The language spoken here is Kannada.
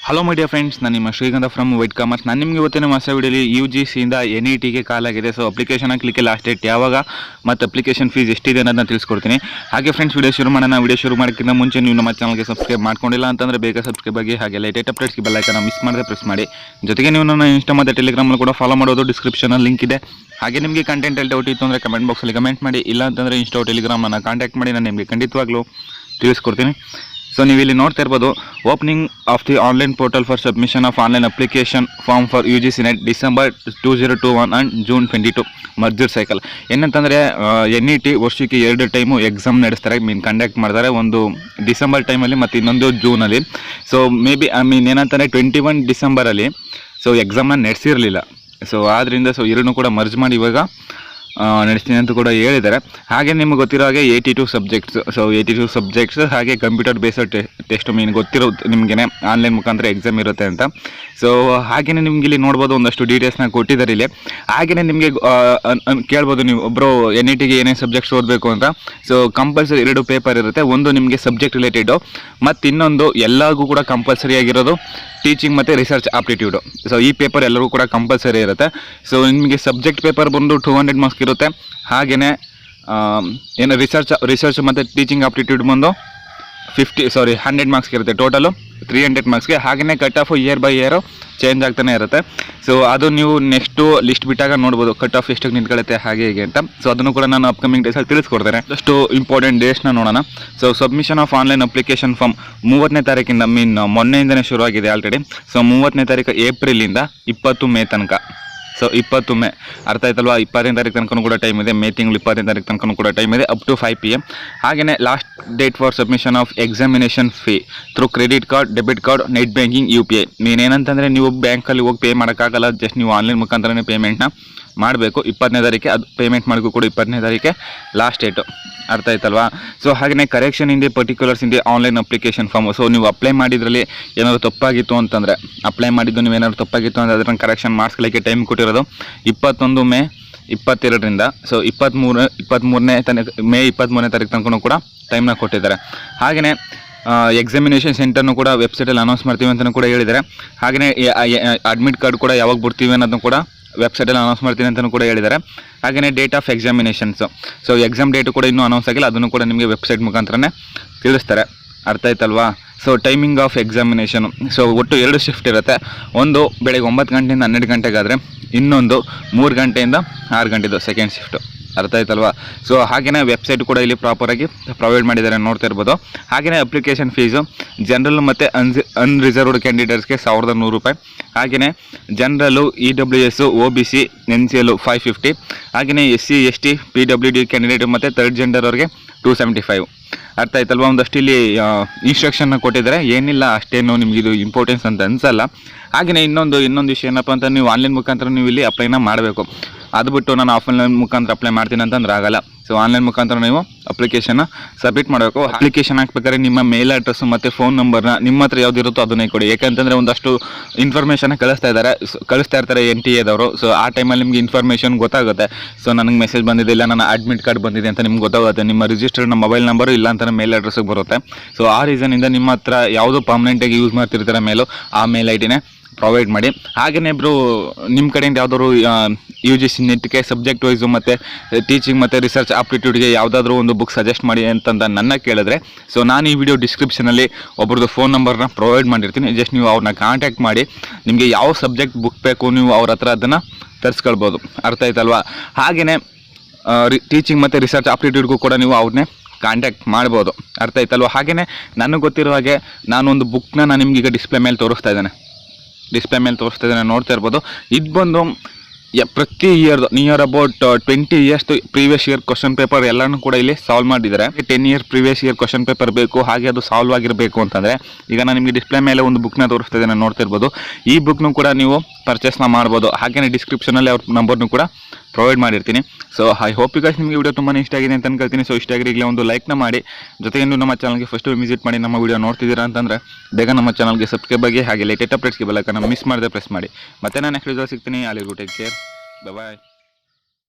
ಹಲೋ ಮೈ ಡಿಯರ್ ಫ್ರೆಂಡ್ಸ್, ನಾನು ನಿಮ್ಮ ಶ್ರೀಗಂಧ ಫ್ರಮ್ widecommerce. ನಾನು ನಿಮಗೆ ಇವತ್ತಿನ ಹೊಸ ವಿಡಿಯೋಲಿ UGCಯಿಂದ NETಗೆ ಕಾಲಾಗಿದೆ. ಸೊ ಅಪ್ಲಿಕೇಶನ್ ಹಾಕಲಿಕ್ಕೆ ಲಾಸ್ಟ್ ಡೇಟ್ ಯಾವಾಗ ಮತ್ತು ಅಪ್ಲಿಕೇಶನ್ ಫೀಸ್ ಎಷ್ಟಿದೆ ಅನ್ನೋದನ್ನ ತಿಳಿಸ್ಕೊಡ್ತೀನಿ. ಹಾಗೆ ಫ್ರೆಂಡ್ಸ್, ವಿಡಿಯೋ ಶುರು ಮಾಡೋಣ. ವಿಡಿಯೋ ಶುರು ಮಾಡೋಕ್ಕಿಂತ ಮುಂಚೆ ನೀವು ನಮ್ಮ ಚಾನಲ್ಗೆ ಸಬ್ಸ್ಕ್ರೈಬ್ ಮಾಡ್ಕೊಂಡಿಲ್ಲ ಅಂತಂದರೆ ಬೇಗ ಸಬ್ಸ್ಕ್ರೈಬ್ ಆಗಿ, ಹಾಗೆ ಲೇಟೆಸ್ಟ್ ಅಪ್ಡೇಟ್ಸ್ಗೆ ಬೆಲ್ ಐಕಾನ್ ಮಿಸ್ ಮಾಡದೆ ಪ್ರೆಸ್ ಮಾಡಿ. ಜೊತೆಗೆ ನೀವು ನನ್ನ ಇನ್ಸ್ಟಾ ಮತ್ತು ಟೆಲಿಗ್ರಾಮಲ್ಲಿ ಕೂಡ ಫಾಲೋ ಮಾಡೋದು ಡಿಸ್ಕ್ರಿಪ್ಷನಲ್ಲಿ ಲಿಂಕ್ ಇದೆ. ಹಾಗೆ ನಿಮಗೆ ಕಂಟೆಂಟ್ ಡೌಟ್ ಇತ್ತು ಅಂದರೆ ಕಮೆಂಟ್ ಬಾಕ್ಸಲ್ಲಿ ಕಮೆಂಟ್ ಮಾಡಿ. ಇಲ್ಲ ಅಂತಂದರೆ ಇನ್ಸ್ಟಾ ಟೆಲಿಗ್ರಾಮನ್ನು ಕಾಂಟ್ಯಾಕ್ಟ್ ಮಾಡಿ, ನಾನು ನಿಮಗೆ ಖಂಡಿತವಾಗ್ಲೂ ತಿಳಿಸ್ಕೊಡ್ತೀನಿ. ಸೊ ನೀವು ಇಲ್ಲಿ ನೋಡ್ತಾ ಇರ್ಬೋದು, opening of the online portal for submission of online application form for UGC net December 2021 and June 22 merger cycle. ಏನಂತಂದರೆ NET ವರ್ಷಕ್ಕೆ 2 ಟೈಮು ಎಕ್ಸಾಮ್ ನಡೆಸ್ತಾರೆ, ಕಂಡಕ್ಟ್ ಮಾಡ್ತಾರೆ. ಒಂದು ಡಿಸೆಂಬರ್ ಟೈಮಲ್ಲಿ ಮತ್ತು ಇನ್ನೊಂದು ಜೂನಲ್ಲಿ. ಸೊ ಏನಂತಂದರೆ 21 ಡಿಸೆಂಬರಲ್ಲಿ ಎಕ್ಸಾಮ್ನ ನಡೆಸಿರಲಿಲ್ಲ. ಸೊ ಆದ್ದರಿಂದ ಎರಡನ್ನೂ ಕೂಡ ಮರ್ಜ್ ಮಾಡಿ ಇವಾಗ ನಡೆಸ್ತೀನಿ ಅಂತ ಕೂಡ ಹೇಳಿದ್ದಾರೆ. ಹಾಗೆ ನಿಮ್ಗೆ ಗೊತ್ತಿರೋ ಹಾಗೆ 82 ಸಬ್ಜೆಕ್ಟ್ಸ್. 82 ಸಬ್ಜೆಕ್ಟ್ಸ್ ಹಾಗೆ ಕಂಪ್ಯೂಟರ್ ಬೇಸ್ಡ್ ಟೆಸ್ಟ್ ಗೊತ್ತಿರೋ ನಿಮಗೇನೆ ಆನ್ಲೈನ್ ಮುಖಾಂತರ ಎಕ್ಸಾಮ್ ಇರುತ್ತೆ ಅಂತ. ಸೊ ಹಾಗೆಯೇ ನಿಮ್ಗೆ ಇಲ್ಲಿ ನೋಡ್ಬೋದು, ಒಂದಷ್ಟು ಡೀಟೇಲ್ಸ್ನ ಕೊಟ್ಟಿದ್ದಾರೆ ಇಲ್ಲಿ. ಹಾಗೆಯೇ ನಿಮಗೆ ಕೇಳ್ಬೋದು ನೀವು, ಒಬ್ಬರು NETಗೆ ಏನೇ ಸಬ್ಜೆಕ್ಟ್ಸ್ ಓದಬೇಕು ಅಂತ. ಸೊ ಕಂಪಲ್ಸರಿ 2 ಪೇಪರ್ ಇರುತ್ತೆ. ಒಂದು ನಿಮಗೆ ಸಬ್ಜೆಕ್ಟ್ ರಿಲೇಟೆಡು, ಮತ್ತು ಇನ್ನೊಂದು ಎಲ್ಲರಿಗೂ ಕೂಡ ಕಂಪಲ್ಸರಿ ಆಗಿರೋದು ಟೀಚಿಂಗ್ ಮತ್ತು ರಿಸರ್ಚ್ ಆಪ್ಟಿಟ್ಯೂಡು. ಸೊ ಈ ಪೇಪರ್ ಎಲ್ಲರಿಗೂ ಕೂಡ ಕಂಪಲ್ಸರಿ ಇರುತ್ತೆ. ಸೊ ನಿಮಗೆ ಸಬ್ಜೆಕ್ಟ್ ಪೇಪರ್ ಬಂದು 200 ಮಾರ್ಕ್ಸ್ ಇರುತ್ತೆ. ಹಾಗೆಯೇ ರಿಸರ್ಚ್ ಮತ್ತು ಟೀಚಿಂಗ್ ಆಪ್ಟಿಟ್ಯೂಡ್ ಬಂದು 100 ಮಾರ್ಕ್ಸ್ ಇರುತ್ತೆ. ಟೋಟಲು 300 ಮಾರ್ಕ್ಸ್ಗೆ. ಹಾಗೆಯೇ cut off year by year change ಆಗ್ತಾನೆ ಇರುತ್ತೆ. ಸೊ ಅದು ನೀವು ನೆಕ್ಸ್ಟು ಲಿಸ್ಟ್ ಬಿಟ್ಟಾಗ ನೋಡ್ಬೋದು, ಕಟ್ ಆಫ್ ಎಷ್ಟಕ್ಕೆ ನಿಂತ್ಕೊಳ್ಳುತ್ತೆ ಹಾಗೆ ಹೀಗೆ ಅಂತ. ಸೊ ಅದನ್ನು ಕೂಡ ನಾನು ಅಪ್ಕಮಿಂಗ್ ಡೇಸಲ್ಲಿ ತಿಳಿಸ್ಕೊಡ್ತೇನೆ. ಅಷ್ಟು ಇಂಪಾರ್ಟೆಂಟ್ ಡೇಟ್ಸ್ನ ನೋಡೋಣ. So submission of online application form 30ನೇ ತಾರೀಕಿಂದ, ಮೊನ್ನೆಯಿಂದನೇ ಶುರುವಾಗಿದೆ ಆಲ್ರೆಡಿ. ಸೊ 30ನೇ ತಾರೀಕು ಏಪ್ರಿಲಿಂದ 20 ಮೇ ತನಕ. ಸೊ 20 ಮೇ ಅರ್ಥ ಆಯ್ತಲ್ವಾ? 20ನೇ ತಾರೀಕು ತನಕ ಕೂಡ ಟೈಮ್ ಇದೆ. ಮೇ ತಿಂಗಳು 20ನೇ ತಾರೀಕು ತನಕ ಕೂಡ ಟೈಮ್ ಇದೆ, ಅಪ್ ಟು 5 PM. ಹಾಗೆಯೇ last date for submission of examination fee through credit card, debit card, net banking, UPI. ಏನಂತಂದರೆ ನೀವು ಬ್ಯಾಂಕಲ್ಲಿ ಹೋಗಿ ಪೇ ಮಾಡೋಕ್ಕಾಗಲ್ಲ, ಜಸ್ಟ್ ನೀವು ಆನ್ಲೈನ್ ಮುಖಾಂತರನೇ ಪೇಮೆಂಟ್ನ ಮಾಡಬೇಕು. 20ನೇ ತಾರೀಕೆ ಅದು ಪೇಮೆಂಟ್ ಮಾಡೋಕ್ಕೂ ಕೂಡ 20ನೇ ತಾರೀಕೆ ಲಾಸ್ಟ್ ಡೇಟು. ಅರ್ಥ ಆಯ್ತಲ್ವಾ? ಸೊ ಹಾಗೆಯೇ correction in the particulars in the online application form. So ನೀವು ಅಪ್ಲೈ ಮಾಡಿದ್ರಲ್ಲಿ ಏನಾದರೂ ತಪ್ಪಾಗಿತ್ತು ಅಂತಂದರೆ, ನೀವೇನಾದ್ರು ತಪ್ಪಾಗಿತ್ತು ಅಂದರೆ ಅದನ್ನು ಕರೆಕ್ಷನ್ ಮಾಡಿಸ್ಲಿಕ್ಕೆ ಟೈಮ್ ಕೊಟ್ಟಿರೋದು 21 ಮೇ 22ರಿಂದ. ಸೊ 23ನೇ ತಾರೀಕು ತನಕ ಕೂಡ ಟೈಮ್ನ ಕೊಟ್ಟಿದ್ದಾರೆ. ಹಾಗೆಯೇ ಎಕ್ಸಾಮಿನೇಷನ್ ಸೆಂಟರ್ನು ಕೂಡ ವೆಬ್ಸೈಟಲ್ಲಿ ಅನೌನ್ಸ್ ಮಾಡ್ತೀವಿ ಅಂತಲೂ ಕೂಡ ಹೇಳಿದ್ದಾರೆ. ಹಾಗೆಯೇ ಅಡ್ಮಿಟ್ ಕಾರ್ಡ್ ಕೂಡ ಯಾವಾಗ ಬಿಡ್ತೀವಿ ಅನ್ನೋದನ್ನು ಕೂಡ ವೆಬ್ಸೈಟಲ್ಲಿ ಅನೌನ್ಸ್ ಮಾಡ್ತೀನಿ ಅಂತಲೂ ಕೂಡ ಹೇಳಿದ್ದಾರೆ. ಹಾಗೆಯೇ date of examinations. So exam date ಕೂಡ ಇನ್ನೂ ಅನೌನ್ಸ್ ಆಗಿಲ್ಲ, ಅದನ್ನು ಕೂಡ ನಿಮಗೆ ವೆಬ್ಸೈಟ್ ಮುಖಾಂತರನೇ ತಿಳಿಸ್ತಾರೆ. ಅರ್ಥ ಆಯ್ತಲ್ವಾ? So timing of examination. So ಒಟ್ಟು 2 ಶಿಫ್ಟ್ ಇರುತ್ತೆ. ಒಂದು ಬೆಳಗ್ಗೆ 9 ಗಂಟೆಯಿಂದ 12 ಗಂಟೆಗಾದರೆ, ಇನ್ನೊಂದು 3 ಗಂಟೆಯಿಂದ 6 ಗಂಟೆದು ಸೆಕೆಂಡ್ ಶಿಫ್ಟು. ಅರ್ಥ ಆಯ್ತಲ್ವಾ? ಸೊ ಹಾಗೆಯೇ ವೆಬ್ಸೈಟ್ ಕೂಡ ಇಲ್ಲಿ ಪ್ರಾಪರಾಗಿ ಪ್ರೊವೈಡ್ ಮಾಡಿದ್ದಾರೆ, ನೋಡ್ತಾ ಇರ್ಬೋದು. ಹಾಗೆಯೇ ಅಪ್ಲಿಕೇಶನ್ ಫೀಸು ಜನರಲ್ ಮತ್ತು ಅನ್ರಿಸರ್ವ್ಡ್ ಕ್ಯಾಂಡಿಡೇಟ್ಸ್ಗೆ 1100 ರೂಪಾಯಿ. ಹಾಗೆಯೇ ಜನರಲ್ಲು, EWS, OBC, NCL 550. ಹಾಗೆಯೇ SC, ST, PWD ಕ್ಯಾಂಡಿಡೇಟ್ ಮತ್ತು ಥರ್ಡ್ ಜೆಂಡರ್ ಅವ್ರಿಗೆ 275. ಅರ್ಥ ಆಯ್ತಲ್ವಾ? ಒಂದಷ್ಟು ಇಲ್ಲಿ ಇನ್ಸ್ಟ್ರಕ್ಷನ್ನ ಕೊಟ್ಟಿದ್ದಾರೆ. ಏನಿಲ್ಲ, ಅಷ್ಟೇನು ನಿಮಗಿದು ಇಂಪಾರ್ಟೆನ್ಸ್ ಅಂತ ಅನಿಸಲ್ಲ. ಹಾಗೆಯೇ ಇನ್ನೊಂದು ವಿಷಯ ಏನಪ್ಪ ಅಂತ, ನೀವು ಆನ್ಲೈನ್ ಮುಖಾಂತರ ನೀವು ಇಲ್ಲಿ ಅಪ್ಲೈನ ಮಾಡಬೇಕು. ಅದು ಬಿಟ್ಟು ನಾನು ಆಫ್ಲೈನ್ ಮುಖಾಂತರ ಅಪ್ಲೈ ಮಾಡ್ತೀನಿ ಅಂತಂದ್ರೆ ಆಗಲ್ಲ. ಸೊ ಆನ್ಲೈನ್ ಮುಖಾಂತರ ನೀವು ಅಪ್ಲಿಕೇಶನ್ನ ಸಬ್ಮಿಟ್ ಮಾಡಬೇಕು. ಅಪ್ಲಿಕೇಶನ್ ಹಾಕ್ಬೇಕಾದ್ರೆ ನಿಮ್ಮ ಮೇಲ್ ಅಡ್ರೆಸ್ಸು ಮತ್ತು ಫೋನ್ ನಂಬರ್ನ ನಿಮ್ಮ ಹತ್ರ ಯಾವುದಿರುತ್ತೋ ಅದನ್ನೇ ಕೊಡಿ. ಯಾಕೆಂತಂದರೆ ಒಂದಷ್ಟು ಇನ್ಫಾರ್ಮೇಷನ್ನ ಕಳಿಸ್ತಾ ಇರ್ತಾರೆ NTA ಸೊ ಆ ಟೈಮಲ್ಲಿ ನಿಮಗೆ ಇನ್ಫಾರ್ಮೇಷನ್ ಗೊತ್ತಾಗುತ್ತೆ. ಸೊ ನನಗೆ ಮೆಸೇಜ್ ಬಂದಿದೆ, ಇಲ್ಲ ನನ್ನ ಅಡ್ಮಿಟ್ ಕಾರ್ಡ್ ಬಂದಿದೆ ಅಂತ ನಿಮ್ಗೆ ಗೊತ್ತಾಗುತ್ತೆ. ನಿಮ್ಮ ರಿಜಿಸ್ಟರ್ಡ್ ಮೊಬೈಲ್ ನಂಬರು ಇಲ್ಲ ಅಂತಾನೆ ಮೇಲ್ ಅಡ್ರೆಸ್ಸಿಗೆ ಬರುತ್ತೆ. ಸೊ ಆ ರೀಸನಿಂದ ನಿಮ್ಮ ಹತ್ರ ಯಾವುದು ಪರ್ಮನೆಂಟಾಗಿ ಯೂಸ್ ಮಾಡ್ತಿರ್ತಾರೆ ಮೇಲು, ಆ ಮೇಲ್ ಐಡಿನೇ ಪ್ರೊವೈಡ್ ಮಾಡಿ. ಹಾಗೆಯೇ ನಿಮ್ಮ ಕಡೆಯಿಂದ ಯಾವುದಾದ್ರು UGC ನೆಟ್ಗೆ ಸಬ್ಜೆಕ್ಟ್ ವೈಸು ಮತ್ತು ಟೀಚಿಂಗ್ ಮತ್ತು ರಿಸರ್ಚ್ ಆಪ್ಟಿಟ್ಯೂಡ್ಗೆ ಯಾವುದಾದ್ರೂ ಒಂದು ಬುಕ್ ಸಜೆಸ್ಟ್ ಮಾಡಿ ಅಂತಂದು ನನ್ನ ಕೇಳಿದ್ರೆ, ಸೊ ನಾನು ಈ ವಿಡಿಯೋ ಡಿಸ್ಕ್ರಿಪ್ಷನಲ್ಲಿ ಒಬ್ರದ್ದು ಫೋನ್ ನಂಬರ್ನ ಪ್ರೊವೈಡ್ ಮಾಡಿರ್ತೀನಿ. ಜಸ್ಟ್ ನೀವು ಅವ್ರನ್ನ ಕಾಂಟ್ಯಾಕ್ಟ್ ಮಾಡಿ, ನಿಮಗೆ ಯಾವ ಸಬ್ಜೆಕ್ಟ್ ಬುಕ್ ಬೇಕು ನೀವು ಅವ್ರ ಹತ್ರ ಅದನ್ನು ತರಿಸ್ಕೊಳ್ಬೋದು. ಅರ್ಥ ಆಯ್ತಲ್ವಾ? ಹಾಗೆಯೇ ಟೀಚಿಂಗ್ ಮತ್ತು ರಿಸರ್ಚ್ ಆಪ್ಟಿಟ್ಯೂಡ್ಗೂ ಕೂಡ ನೀವು ಅವ್ರನ್ನೇ ಕಾಂಟ್ಯಾಕ್ಟ್ ಮಾಡ್ಬೋದು. ಅರ್ಥ ಆಯ್ತಲ್ವ? ಹಾಗೆಯೇ ನನಗೆ ಗೊತ್ತಿರೋ ಹಾಗೆ ನಾನೊಂದು ಬುಕ್ನ ನಾನು ನಿಮಗೀಗ ಡಿಸ್ಪ್ಲೇ ಮೇಲೆ ತೋರಿಸ್ತಾ ಇದ್ದೇನೆ, ನೋಡ್ತಾ ಇರ್ಬೋದು. ಇದು ಬಂದು ಪ್ರತಿ ಇಯರ್ದು near about 20 years previous year question paper ಎಲ್ಲನೂ ಕೂಡ ಇಲ್ಲಿ ಸಾಲ್ವ್ ಮಾಡಿದ್ದಾರೆ. 10 year previous year question paper ಬೇಕು, ಹಾಗೆ ಅದು ಸಾಲ್ವ್ ಆಗಿರಬೇಕು ಅಂತಂದರೆ, ಈಗ ನಾನು ನಿಮಗೆ ಡಿಸ್ಪ್ಲೇ ಮೇಲೆ ಒಂದು ಬುಕ್ನ ತೋರಿಸ್ತಾ ಇದ್ದೇನೆ, ನೋಡ್ತಾ ಇರ್ಬೋದು. ಈ ಬುಕ್ನು ಕೂಡ ನೀವು ಪರ್ಚೇಸ್ನ ಮಾಡ್ಬೋದು. ಹಾಗೆಯೇ ಡಿಸ್ಕ್ರಿಪ್ಷನಲ್ಲಿ ಅವ್ರ ನಂಬರ್ನು ಕೂಡ ಪ್ರೊವೈಡ್ ಮಾಡಿರ್ತೀನಿ. ಸೊ ಐ ಹೋಪ್ ಈಗ ನಿಮಗೆ ವಿಡಿಯೋ ತುಂಬಾ ಇಷ್ಟ ಆಗಿದೆ ಅಂತ ಅನ್ಕೊಳ್ತೀನಿ. ಸೊ ಇಷ್ಟ ಆಗಿದೆ ಈಗಲೇ ಒಂದು ಲೈಕ್ನ ಮಾಡಿ, ಜೊತೆಗೆ ನೀವು ನಮ್ಮ ಚಾನಲ್ಗೆ ಫಸ್ಟ್ ವಿಸಿಟ್ ಮಾಡಿ ನಮ್ಮ ವಿಡಿಯೋ ನೋಡ್ತಿದ್ದೀರಾ ಅಂತಂದರೆ ಬೇಗ ನಮ್ಮ ಚಾನಲ್ಗೆ ಸಬ್ಸ್ಕ್ರೈಬ್ ಆಗಿ, ಹಾಗೆ ಲೇಟೆಸ್ಟ್ ಅಪ್ಡೇಟ್ಸ್ಗೆ ಬೆಲ್ ಐಕಾನ್ ಮಿಸ್ ಮಾಡದೆ ಪ್ರೆಸ್ ಮಾಡಿ. ಮತ್ತೆ ನಾನು ನೆಕ್ಸ್ಟ್ ವಿಡಿಯೋ ಸಿಗ್ತೀನಿ. ಅಲ್ಲಿಗೂ ಟೇಕ್ ಕೇರ್, ಬಾಯ್.